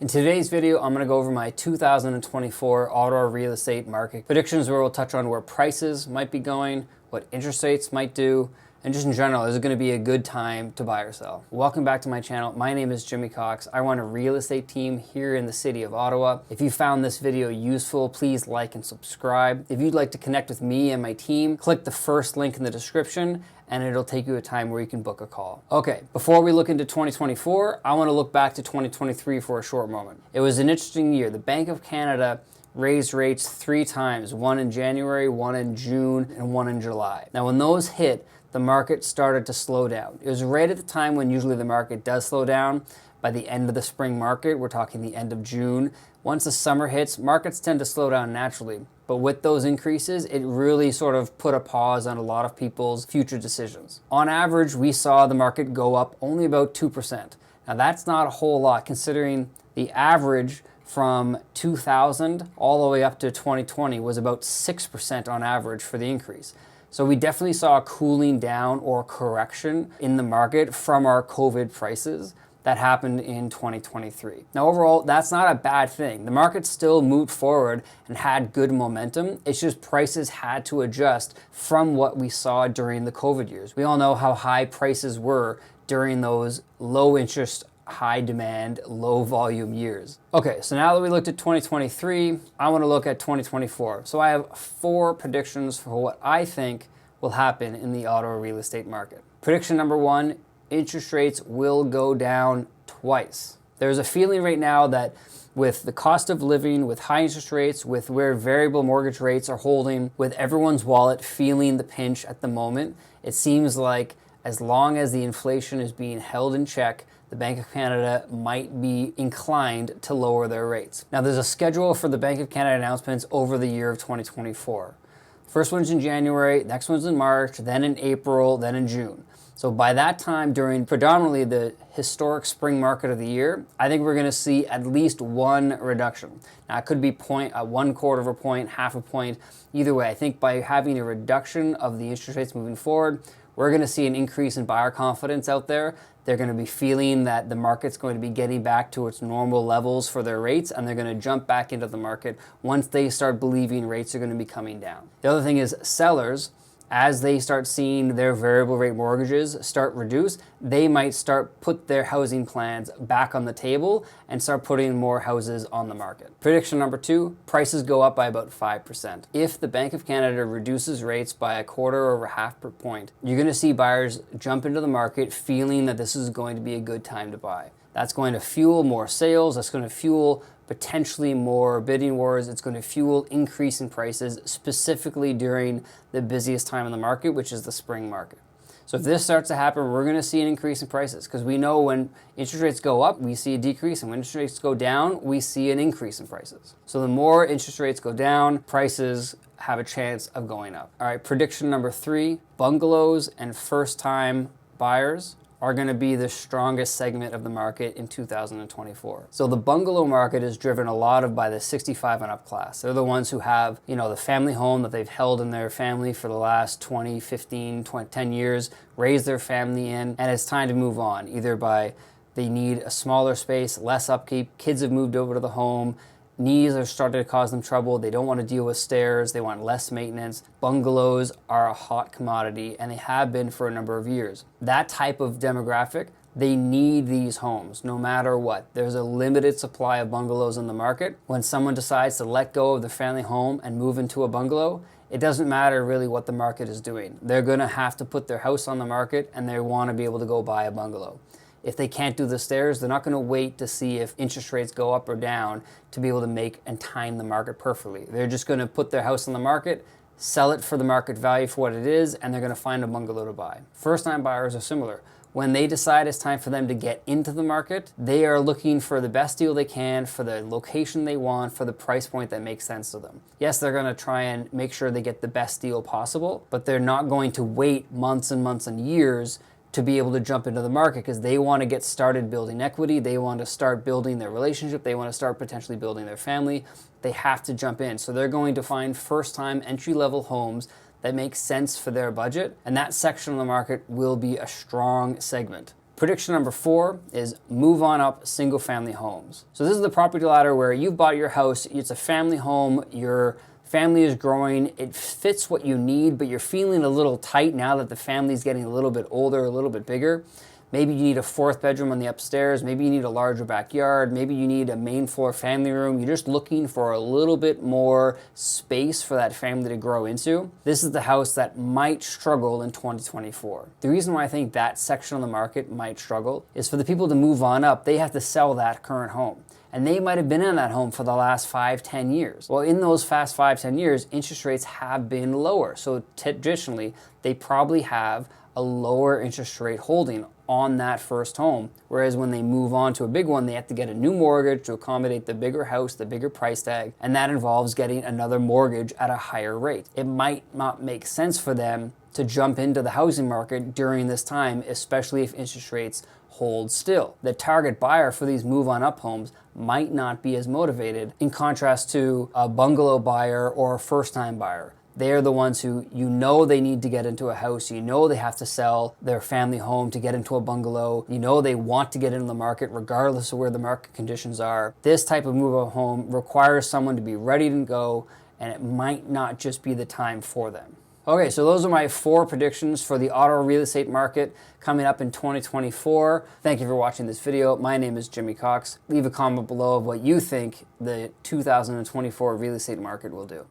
In today's video, I'm going to go over my 2024 Ottawa real estate market predictions, where we'll touch on where prices might be going, what interest rates might do, and just in general, is it going to be a good time to buy or sell? Welcome back to my channel. My name is Jimmy Cox. I run a real estate team here in the city of Ottawa. If you found this video useful, please like and subscribe. If you'd like to connect with me and my team, click the first link in the description and it'll take you a time where you can book a call. Okay, before we look into 2024, I want to look back to 2023 for a short moment. It was an interesting year. The Bank of Canada raised rates 3 times, one in January, one in June, and one in July. Now, when those hit, the market started to slow down. It was right at the time when usually the market does slow down. By the end of the spring market, we're talking the end of June. Once the summer hits, markets tend to slow down naturally. But with those increases, it really sort of put a pause on a lot of people's future decisions. On average, we saw the market go up only about 2%. Now that's not a whole lot considering the average from 2000 all the way up to 2020 was about 6% on average for the increase. So we definitely saw a cooling down or correction in the market from our COVID prices that happened in 2023. Now overall, that's not a bad thing. The market still moved forward and had good momentum. It's just prices had to adjust from what we saw during the COVID years. We all know how high prices were during those low interest, high demand, low volume years. Okay, so now that we looked at 2023, I want to look at 2024. So I have 4 predictions for what I think will happen in the Ottawa real estate market. Prediction number 1, interest rates will go down twice. There's a feeling right now that with the cost of living, with high interest rates, with where variable mortgage rates are holding, with everyone's wallet feeling the pinch at the moment, it seems like as long as the inflation is being held in check, the Bank of Canada might be inclined to lower their rates. Now, there's a schedule for the Bank of Canada announcements over the year of 2024. First one's in January, next one's in March, then in April, then in June. So by that time, during predominantly the historic spring market of the year, I think we're going to see at least one reduction. Now, it could be 1/4 of a point, half a point. Either way, I think by having a reduction of the interest rates moving forward, we're going to see an increase in buyer confidence out there. They're going to be feeling that the market's going to be getting back to its normal levels for their rates, and they're going to jump back into the market once they start believing rates are going to be coming down. The other thing is sellers, as they start seeing their variable rate mortgages start reduce, they might start put their housing plans back on the table and start putting more houses on the market. Prediction number 2, prices go up by about 5%. If the Bank of Canada reduces rates by 1/4 or 1/2 point, you're going to see buyers jump into the market feeling that this is going to be a good time to buy. That's going to fuel more sales. That's going to fuel potentially more bidding wars. It's going to fuel increase in prices, specifically during the busiest time in the market, which is the spring market. So if this starts to happen, we're going to see an increase in prices, because we know when interest rates go up, we see a decrease, and when interest rates go down, we see an increase in prices. So the more interest rates go down, prices have a chance of going up. All right, prediction number 3, bungalows and first-time buyers are going to be the strongest segment of the market in 2024. So the bungalow market is driven a lot of by the 65 and up class. They're the ones who have, the family home that they've held in their family for the last 20, 15, 20, 10 years, raised their family in, and it's time to move on, either by they need a smaller space, less upkeep, kids have moved over to the home, knees are starting to cause them trouble, they don't want to deal with stairs, they want less maintenance. Bungalows are a hot commodity, and they have been for a number of years. That type of demographic, they need these homes no matter what. There's a limited supply of bungalows in the market. When someone decides to let go of their family home and move into a bungalow, it doesn't matter really what the market is doing. They're going to have to put their house on the market, and they want to be able to go buy a bungalow. If they can't do the stairs, they're not going to wait to see if interest rates go up or down to be able to make and time the market perfectly. They're just going to put their house on the market, sell it for the market value for what it is, and they're going to find a bungalow to buy. First-time buyers are similar. When they decide it's time for them to get into the market, they are looking for the best deal they can, for the location they want, for the price point that makes sense to them. Yes, they're going to try and make sure they get the best deal possible, but they're not going to wait months and months and years to be able to jump into the market, because they want to get started building equity. They want to start building their relationship. They want to start potentially building their family. They have to jump in. So they're going to find first-time entry-level homes that make sense for their budget, and that section of the market will be a strong segment. Prediction number 4 is move on up single family homes. So this is the property ladder where you've bought your house, it's a family home, your family is growing, it fits what you need, but you're feeling a little tight now that the family's getting a little bit older, a little bit bigger. Maybe you need a 4th bedroom on the upstairs, maybe you need a larger backyard, maybe you need a main floor family room. You're just looking for a little bit more space for that family to grow into. This is the house that might struggle in 2024. The reason why I think that section of the market might struggle is for the people to move on up, they have to sell that current home. And they might have been in that home for the last 5-10 years. Well, in those past 5-10 years, interest rates have been lower. So traditionally, they probably have a lower interest rate holding on that first home. Whereas when they move on to a big one, they have to get a new mortgage to accommodate the bigger house, the bigger price tag, and that involves getting another mortgage at a higher rate. It might not make sense for them to jump into the housing market during this time, especially if interest rates hold still. The target buyer for these move on up homes might not be as motivated in contrast to a bungalow buyer or a first time buyer. They are the ones who they need to get into a house, they have to sell their family home to get into a bungalow, they want to get into the market regardless of where the market conditions are. This type of move up home requires someone to be ready to go, and it might not just be the time for them. Okay, so those are my 4 predictions for the Ottawa real estate market coming up in 2024. Thank you for watching this video. My name is Jimmy Cox. Leave a comment below of what you think the 2024 real estate market will do.